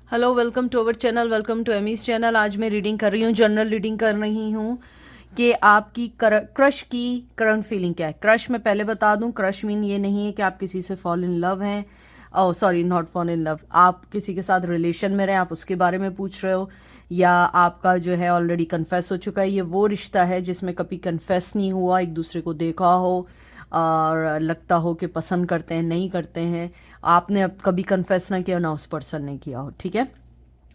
Hello, welcome to our channel, welcome to Amy's channel. आज मैं reading कर रही हूँ, जनरल रीडिंग कर रही हूँ कि आपकी क्रश की करंट फीलिंग क्या है। क्रश मैं पहले बता दूँ, क्रश मीन ये नहीं है कि आप किसी से फॉल इन लव हैं। Oh sorry, not fall in love. आप किसी के साथ रिलेशन में रहे, आप उसके बारे में पूछ रहे हो, या आपका जो है ऑलरेडी कन्फेस हो चुका है। ये वो रिश्ता है जिसमें कभी कन्फेस नहीं हुआ, एक दूसरे को देखा हो और लगता हो कि पसंद करते हैं, नहीं करते हैं। आपने अब कभी कन्फेस ना किया, ना उस पर्सन ने किया हो, ठीक है।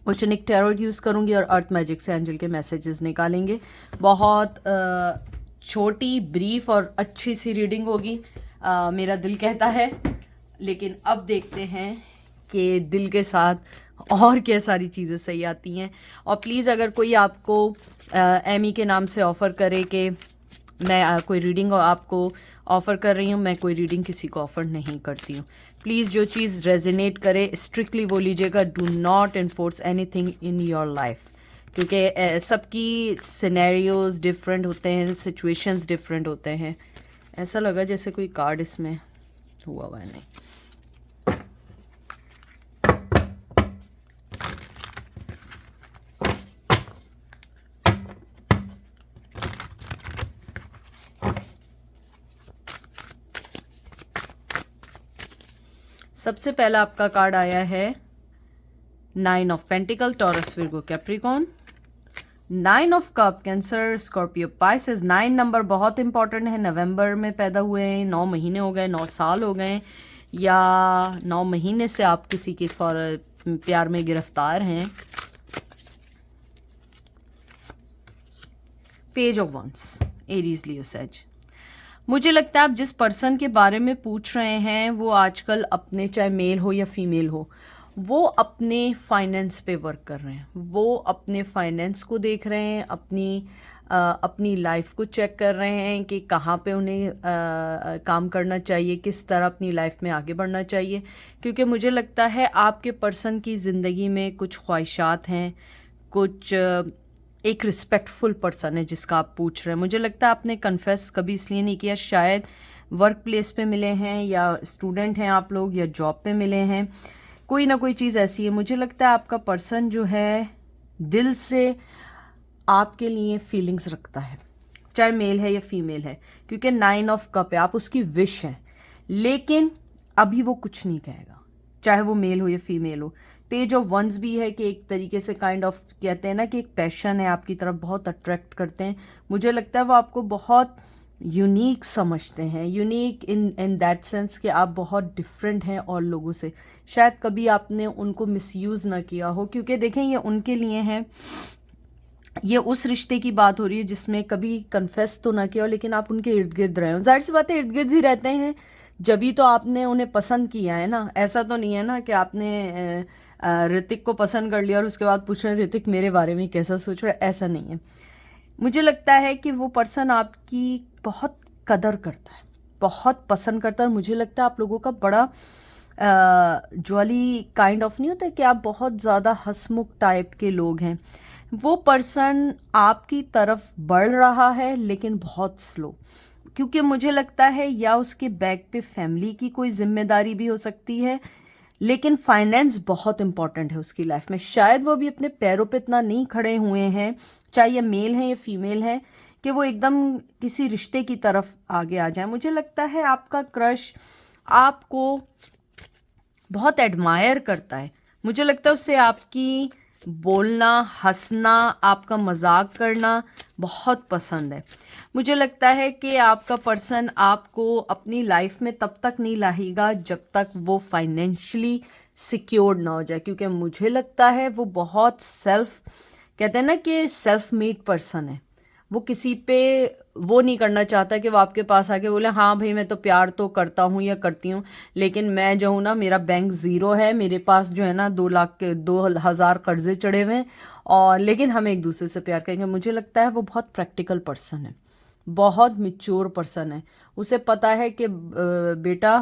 ओशनिक टैरोट यूज़ करूँगी और अर्थ मैजिक से एंजल के मैसेजेस निकालेंगे। बहुत छोटी, ब्रीफ और अच्छी सी रीडिंग होगी, मेरा दिल कहता है। लेकिन अब देखते हैं कि दिल के साथ और क्या सारी चीज़ें सही आती हैं। और प्लीज़ अगर कोई आपको एमी के नाम से ऑफ़र करे कि मैं कोई रीडिंग आपको ऑफ़र कर रही हूँ, मैं कोई रीडिंग किसी को ऑफ़र नहीं करती हूँ। प्लीज़ जो चीज़ रेजोनेट करे स्ट्रिक्टली वो लीजिएगा। Do not enforce anything in your life, क्योंकि सबकी सिनेरियोज डिफरेंट होते हैं, सिचुएशंस डिफरेंट होते हैं। ऐसा लगा जैसे कोई कार्ड इसमें हुआ है। नहीं, सबसे पहला आपका कार्ड आया है 9 of pentacle, taurus, Virgo, Capricorn. 9 of cup, cancer, Scorpio, Pisces. 9 number बहुत इंपॉर्टेंट है। नवंबर में पैदा हुए हैं, 9 महीने हो गए, 9 साल हो गए, या 9 महीने से आप किसी के प्यार में गिरफ्तार हैं। Page of wands, Aries, Leo, sage. मुझे लगता है आप जिस पर्सन के बारे में पूछ रहे हैं वो आजकल अपने, चाहे मेल हो या फीमेल हो, वो अपने फाइनेंस पे वर्क कर रहे हैं। वो अपने फाइनेंस को देख रहे हैं, अपनी लाइफ को चेक कर रहे हैं कि कहाँ पे उन्हें काम करना चाहिए, किस तरह अपनी लाइफ में आगे बढ़ना चाहिए। क्योंकि मुझे लगता है आपके पर्सन की ज़िंदगी में कुछ ख्वाहिशात हैं, कुछ एक रिस्पेक्टफुल पर्सन है जिसका आप पूछ रहे हैं। मुझे लगता है आपने कन्फेस कभी इसलिए नहीं किया, शायद वर्क प्लेस पे मिले हैं, या स्टूडेंट हैं आप लोग, या जॉब पे मिले हैं। कोई ना कोई चीज़ ऐसी है। मुझे लगता है आपका पर्सन जो है दिल से आपके लिए फीलिंग्स रखता है, चाहे मेल है या फीमेल है, क्योंकि 9 ऑफ कप है, आप उसकी विश है। लेकिन अभी वो कुछ नहीं कहेगा, चाहे वो मेल हो या फीमेल हो। पेज ऑफ वंस भी है कि एक तरीके से काइंड ऑफ कहते हैं ना कि एक पैशन है आपकी तरफ, बहुत अट्रैक्ट करते हैं। मुझे लगता है वो आपको बहुत यूनिक समझते हैं, यूनिक इन दैट सेंस कि आप बहुत डिफरेंट हैं और लोगों से। शायद कभी आपने उनको मिसयूज़ ना किया हो, क्योंकि देखें ये उनके लिए हैं। ये उस रिश्ते की बात हो रही है जिसमें कभी कन्फेस तो ना किया हो, लेकिन आप उनके इर्द गिर्द रहे हो। जाहिर सी बात है, इर्द गिर्द ही रहते हैं जभी तो आपने उन्हें पसंद किया है ना। ऐसा तो नहीं है ना कि आपने ऋतिक को पसंद कर लिया और उसके बाद पूछ रहे हैं ऋतिक मेरे बारे में कैसा सोच रहा है। ऐसा नहीं है। मुझे लगता है कि वो पर्सन आपकी बहुत कदर करता है, बहुत पसंद करता है। और मुझे लगता है आप लोगों का बड़ा ज्वाली काइंड ऑफ नहीं होता है कि आप बहुत ज़्यादा हंसमुख टाइप के लोग हैं। वो पर्सन आपकी तरफ बढ़ रहा है लेकिन बहुत स्लो, क्योंकि मुझे लगता है या उसके बैक पे फैमिली की कोई जिम्मेदारी भी हो सकती है, लेकिन फाइनेंस बहुत इंपॉर्टेंट है उसकी लाइफ में। शायद वो भी अपने पैरों पे इतना नहीं खड़े हुए हैं, चाहे ये मेल हैं या फीमेल हैं, कि वो एकदम किसी रिश्ते की तरफ आगे आ जाए। मुझे लगता है आपका क्रश आपको बहुत एडमायर करता है। मुझे लगता है उससे आपकी बोलना, हंसना, आपका मजाक करना बहुत पसंद है। मुझे लगता है कि आपका पर्सन आपको अपनी लाइफ में तब तक नहीं लाएगा जब तक वो फाइनेंशियली सिक्योर्ड ना हो जाए, क्योंकि मुझे लगता है वो बहुत कहते हैं ना कि सेल्फ मेड पर्सन है। वो किसी पे वो नहीं करना चाहता कि वो आपके पास आके बोले हाँ भाई मैं तो प्यार तो करता हूँ या करती हूँ, लेकिन मैं जो हूँ ना, मेरा बैंक ज़ीरो है, मेरे पास जो है ना 2 लाख के 2,000 कर्जे चढ़े हुए हैं, और लेकिन हम एक दूसरे से प्यार करेंगे। मुझे लगता है वो बहुत प्रैक्टिकल पर्सन है, बहुत मिच्योर पर्सन है। उसे पता है कि बेटा,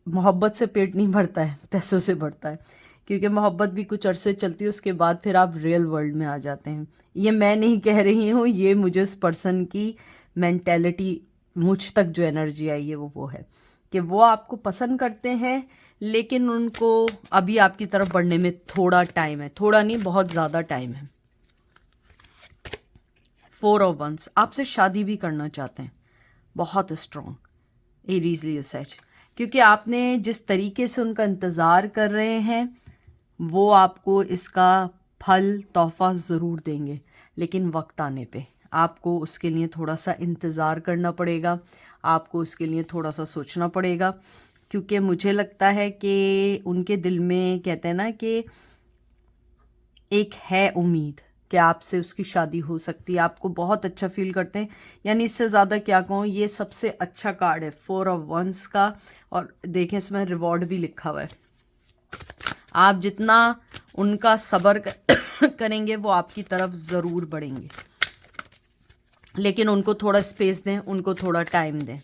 मोहब्बत से पेट नहीं भरता है, पैसों से भरता है। क्योंकि मोहब्बत भी कुछ अरसे चलती है, उसके बाद फिर आप रियल वर्ल्ड में आ जाते हैं। ये मैं नहीं कह रही हूँ, ये मुझे उस पर्सन की मेंटेलिटी, मुझ तक जो एनर्जी आई है वो है कि वो आपको पसंद करते हैं, लेकिन उनको अभी आपकी तरफ बढ़ने में थोड़ा टाइम है, थोड़ा नहीं बहुत ज़्यादा टाइम है। 4 ऑफ वंस, आपसे शादी भी करना चाहते हैं, बहुत स्ट्रॉन्ग एरीज लियो सेज, क्योंकि आपने जिस तरीके से उनका इंतज़ार कर रहे हैं वो आपको इसका फल तोहफा ज़रूर देंगे, लेकिन वक्त आने पे आपको उसके लिए थोड़ा सा इंतज़ार करना पड़ेगा, आपको उसके लिए थोड़ा सा सोचना पड़ेगा, क्योंकि मुझे लगता है कि उनके दिल में कहते हैं ना कि एक है उम्मीद कि आपसे उसकी शादी हो सकती है, आपको बहुत अच्छा फील करते हैं। यानी इससे ज़्यादा क्या कहूँ, ये सबसे अच्छा कार्ड है 4 ऑफ वंस का। और देखें इसमें रिवॉर्ड भी लिखा हुआ है। आप जितना उनका सब्र करेंगे वो आपकी तरफ ज़रूर बढ़ेंगे, लेकिन उनको थोड़ा स्पेस दें, उनको थोड़ा टाइम दें।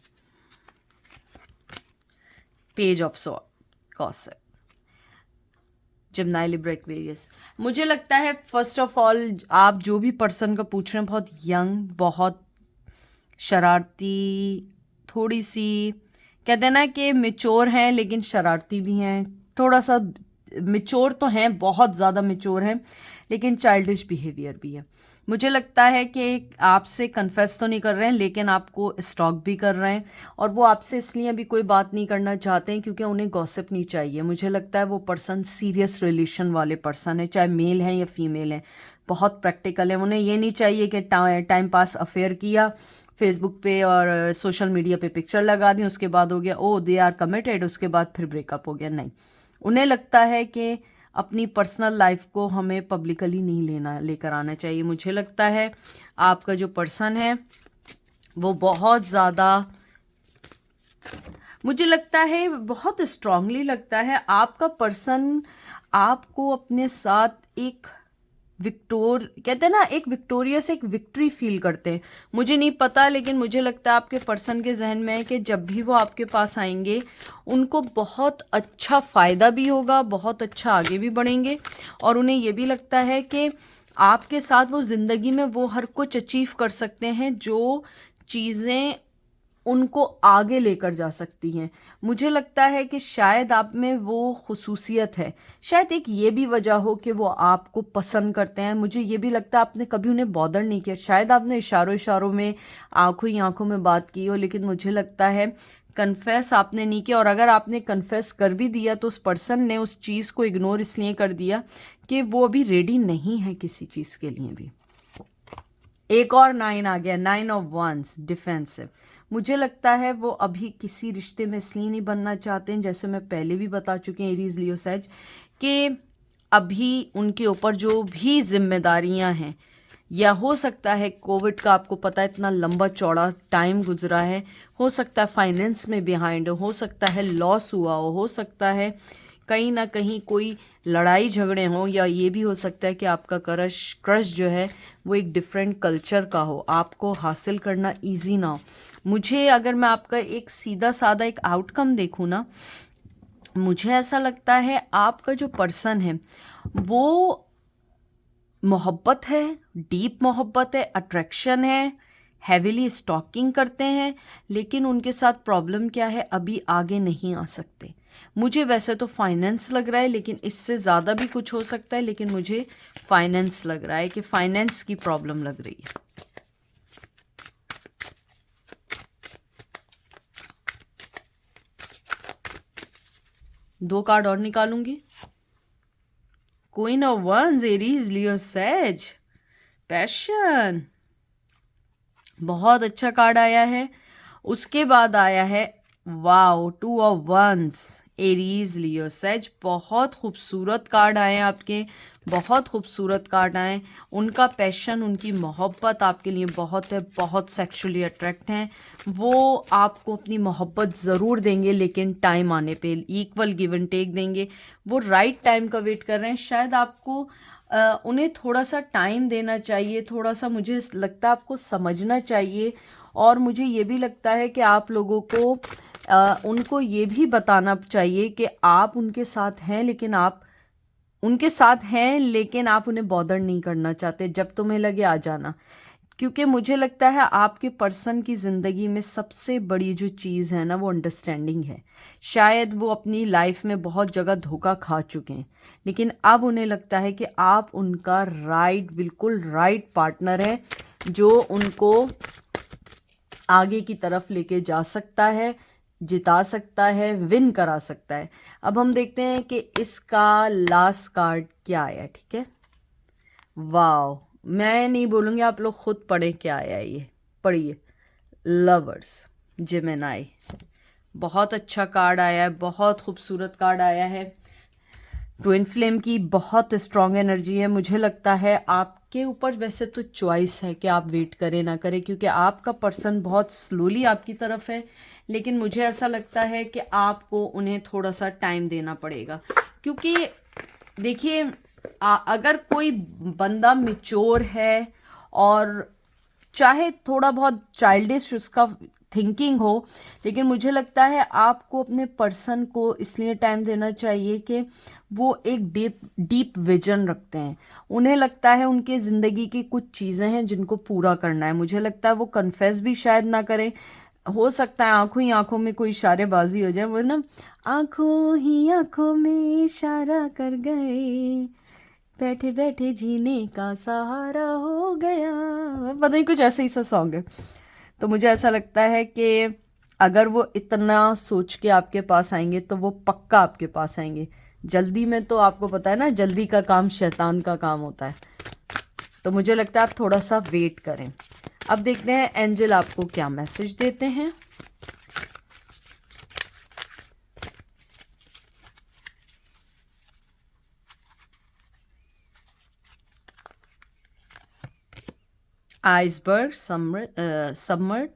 पेज ऑफ कॉसेप, जिम्नाई लिब्रा एक्वेरियस। मुझे लगता है फर्स्ट ऑफ ऑल आप जो भी पर्सन का पूछ रहे हैं बहुत यंग, बहुत शरारती, थोड़ी सी कहते हैं ना कि मेच्योर हैं लेकिन शरारती भी हैं, थोड़ा सा मेच्योर तो हैं, बहुत ज़्यादा मेच्योर हैं, लेकिन चाइल्डिश बिहेवियर भी है। मुझे लगता है कि आपसे कन्फेस तो नहीं कर रहे हैं लेकिन आपको स्टॉक भी कर रहे हैं, और वो आपसे इसलिए अभी कोई बात नहीं करना चाहते हैं क्योंकि उन्हें गॉसिप नहीं चाहिए। मुझे लगता है वो पर्सन सीरियस रिलेशन वाले पर्सन है, चाहे मेल हैं या फीमेल हैं, बहुत प्रैक्टिकल है। उन्हें ये नहीं चाहिए कि टाइम पास अफेयर किया, फेसबुक पे और सोशल मीडिया पे पिक्चर लगा दी, उसके बाद हो गया ओ दे आर कमिटेड, उसके बाद फिर ब्रेकअप हो गया। नहीं, उन्हें लगता है कि अपनी पर्सनल लाइफ को हमें पब्लिकली नहीं लेकर आना चाहिए। मुझे लगता है आपका जो पर्सन है वो बहुत ज़्यादा, मुझे लगता है बहुत स्ट्रांगली लगता है आपका पर्सन आपको अपने साथ एक कहते हैं ना एक विक्टोरियस, एक विक्ट्री फील करते हैं। मुझे नहीं पता लेकिन मुझे लगता है आपके पर्सन के जहन में है कि जब भी वो आपके पास आएंगे उनको बहुत अच्छा फ़ायदा भी होगा, बहुत अच्छा आगे भी बढ़ेंगे, और उन्हें ये भी लगता है कि आपके साथ वो ज़िंदगी में वो हर कुछ अचीव कर सकते हैं जो चीज़ें उनको आगे लेकर जा सकती हैं। मुझे लगता है कि शायद आप में वो खुसूसियत है, शायद एक ये भी वजह हो कि वो आपको पसंद करते हैं। मुझे ये भी लगता है आपने कभी उन्हें बॉदर नहीं किया, शायद आपने इशारों इशारों में, आंखों ही आंखों में बात की हो, लेकिन मुझे लगता है कन्फेस आपने नहीं किया। और अगर आपने कन्फेस कर भी दिया तो उस पर्सन ने उस चीज़ को इग्नोर इसलिए कर दिया कि वो अभी रेडी नहीं है किसी चीज़ के लिए भी। एक और 9 आ गया, 9 ऑफ वंस, डिफेंसिव। मुझे लगता है वो अभी किसी रिश्ते में इसलिए नहीं बनना चाहते हैं, जैसे मैं पहले भी बता चुकी हूँ एरीज लियो सेज, कि अभी उनके ऊपर जो भी जिम्मेदारियां हैं, या हो सकता है कोविड का आपको पता है इतना लंबा चौड़ा टाइम गुजरा है, हो सकता है फाइनेंस में बिहाइंड हो सकता है लॉस हुआ हो सकता है कहीं ना कहीं कोई लड़ाई झगड़े हों, या ये भी हो सकता है कि आपका क्रश जो है वो एक डिफरेंट कल्चर का हो, आपको हासिल करना इजी ना हो। मुझे अगर मैं आपका एक सीधा साधा एक आउटकम देखूँ ना, मुझे ऐसा लगता है आपका जो पर्सन है वो मोहब्बत है, डीप मोहब्बत है, अट्रैक्शन है, हैविली स्टॉकिंग करते हैं, लेकिन उनके साथ प्रॉब्लम क्या है, अभी आगे नहीं आ सकते। मुझे वैसे तो फाइनेंस लग रहा है लेकिन इससे ज़्यादा भी कुछ हो सकता है, लेकिन मुझे फाइनेंस लग रहा है कि फाइनेंस की प्रॉब्लम लग रही है। दो कार्ड और निकालूंगी। Queen of wands, Aries Leo Sage, passion, बहुत अच्छा कार्ड आया है। उसके बाद आया है wow, 2 of wands, Aries Leo Sage. बहुत खूबसूरत कार्ड आए हैं आपके, बहुत खूबसूरत कार्ड आए। उनका पैशन, उनकी मोहब्बत आपके लिए बहुत है, बहुत सेक्सुअली अट्रैक्ट हैं वो। आपको अपनी मोहब्बत ज़रूर देंगे लेकिन टाइम आने पे इक्वल गिव एंड टेक देंगे। वो राइट टाइम का वेट कर रहे हैं। शायद आपको उन्हें थोड़ा सा टाइम देना चाहिए, थोड़ा सा मुझे लगता है आपको समझना चाहिए। और मुझे ये भी लगता है कि आप लोगों को उनको ये भी बताना चाहिए कि आप उनके साथ हैं, लेकिन आप उनके साथ हैं लेकिन आप उन्हें बॉदर नहीं करना चाहते। जब तुम्हें लगे आ जाना, क्योंकि मुझे लगता है आपके पर्सन की ज़िंदगी में सबसे बड़ी जो चीज़ है ना वो अंडरस्टैंडिंग है। शायद वो अपनी लाइफ में बहुत जगह धोखा खा चुके हैं, लेकिन अब उन्हें लगता है कि आप उनका बिल्कुल राइट पार्टनर है जो उनको आगे की तरफ लेके जा सकता है, जिता सकता है, विन करा सकता है। अब हम देखते हैं कि इसका लास्ट कार्ड क्या आया। ठीक है, वाओ, मैं नहीं बोलूँगी, आप लोग खुद पढ़ें क्या आया है। ये पढ़िए, लवर्स, जेमिनाई। बहुत अच्छा कार्ड आया है, बहुत खूबसूरत कार्ड आया है। ट्विन फ्लेम की बहुत स्ट्रॉन्ग एनर्जी है। मुझे लगता है आपके ऊपर वैसे तो चॉइस है कि आप वेट करें ना करें, क्योंकि आपका पर्सन बहुत स्लोली आपकी तरफ है, लेकिन मुझे ऐसा लगता है कि आपको उन्हें थोड़ा सा टाइम देना पड़ेगा। क्योंकि देखिए, अगर कोई बंदा मिच्योर है और चाहे थोड़ा बहुत चाइल्डिश उसका थिंकिंग हो, लेकिन मुझे लगता है आपको अपने पर्सन को इसलिए टाइम देना चाहिए कि वो एक डीप डीप विजन रखते हैं। उन्हें लगता है उनके ज़िंदगी की कुछ चीज़ें हैं जिनको पूरा करना है। मुझे लगता है वो कन्फेस भी शायद ना करें, हो सकता है आंखों ही आंखों में कोई इशारेबाजी हो जाए, वो ना आंखों ही आंखों में इशारा कर गए, बैठे बैठे जीने का सहारा हो गया, पता नहीं कुछ ऐसा ही सा सॉन्ग है। तो मुझे ऐसा लगता है कि अगर वो इतना सोच के आपके पास आएंगे तो वो पक्का आपके पास आएंगे। जल्दी में तो आपको पता है ना, जल्दी का काम शैतान का काम होता है। तो मुझे लगता है आप थोड़ा सा वेट करें। अब देखते हैं एंजल आपको क्या मैसेज देते हैं। आइसबर्ग, सबमर्ड,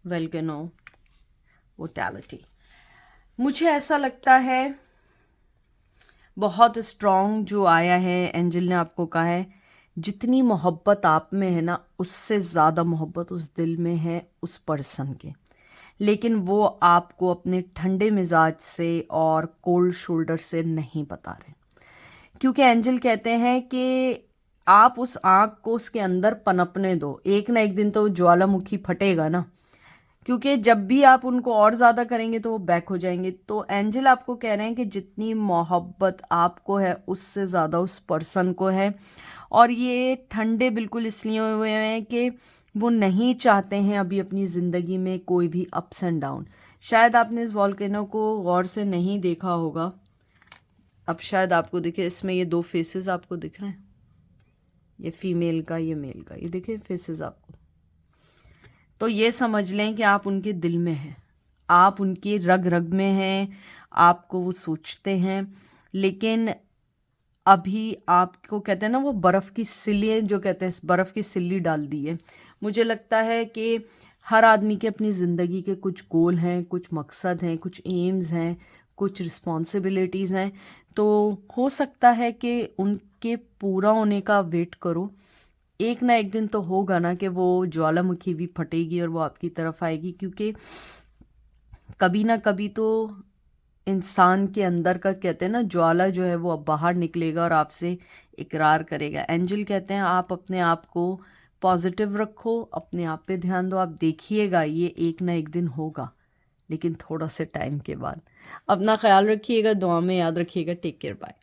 वेल्केनो, वोटैलिटी। मुझे ऐसा लगता है बहुत स्ट्रॉन्ग जो आया है, एंजल ने आपको कहा है जितनी मोहब्बत आप में है ना, उससे ज़्यादा मोहब्बत उस दिल में है उस पर्सन के, लेकिन वो आपको अपने ठंडे मिजाज से और कोल्ड शोल्डर से नहीं बता रहे। क्योंकि एंजल कहते हैं कि आप उस आग को उसके अंदर पनपने दो, एक ना एक दिन तो ज्वालामुखी फटेगा ना। क्योंकि जब भी आप उनको और ज़्यादा करेंगे तो वो बैक हो जाएंगे। तो एंजल आपको कह रहे हैं कि जितनी मोहब्बत आपको है उससे ज़्यादा उस पर्सन को है, और ये ठंडे बिल्कुल इसलिए हुए हैं कि वो नहीं चाहते हैं अभी अपनी ज़िंदगी में कोई भी अप्स एंड डाउन। शायद आपने इस वॉल्केनो को गौर से नहीं देखा होगा, अब शायद आपको दिखे। इसमें ये दो फेसेस आपको दिख रहे हैं, ये फीमेल का, ये मेल का, ये देखिए फेसेस आपको। तो ये समझ लें कि आप उनके दिल में हैं, आप उनके रग रग में हैं, आपको वो सोचते हैं। लेकिन अभी आपको कहते हैं ना वो बर्फ़ की सिल्ली, जो कहते हैं बर्फ़ की सिल्ली डाल दी है। मुझे लगता है कि हर आदमी के अपनी ज़िंदगी के कुछ गोल हैं, कुछ मकसद हैं, कुछ एम्स हैं, कुछ रिस्पॉन्सिबिलिटीज़ हैं। तो हो सकता है कि उनके पूरा होने का वेट करो। एक ना एक दिन तो होगा ना कि वो ज्वालामुखी भी फटेगी और वो आपकी तरफ आएगी। क्योंकि कभी ना कभी तो इंसान के अंदर का, कहते हैं ना, ज्वाला जो है वो अब बाहर निकलेगा और आपसे इकरार करेगा। एंजल कहते हैं आप अपने आप को पॉजिटिव रखो, अपने आप पे ध्यान दो, आप देखिएगा ये एक ना एक दिन होगा, लेकिन थोड़ा से टाइम के बाद। अपना ख्याल रखिएगा, दुआ में याद रखिएगा। Take care, bye.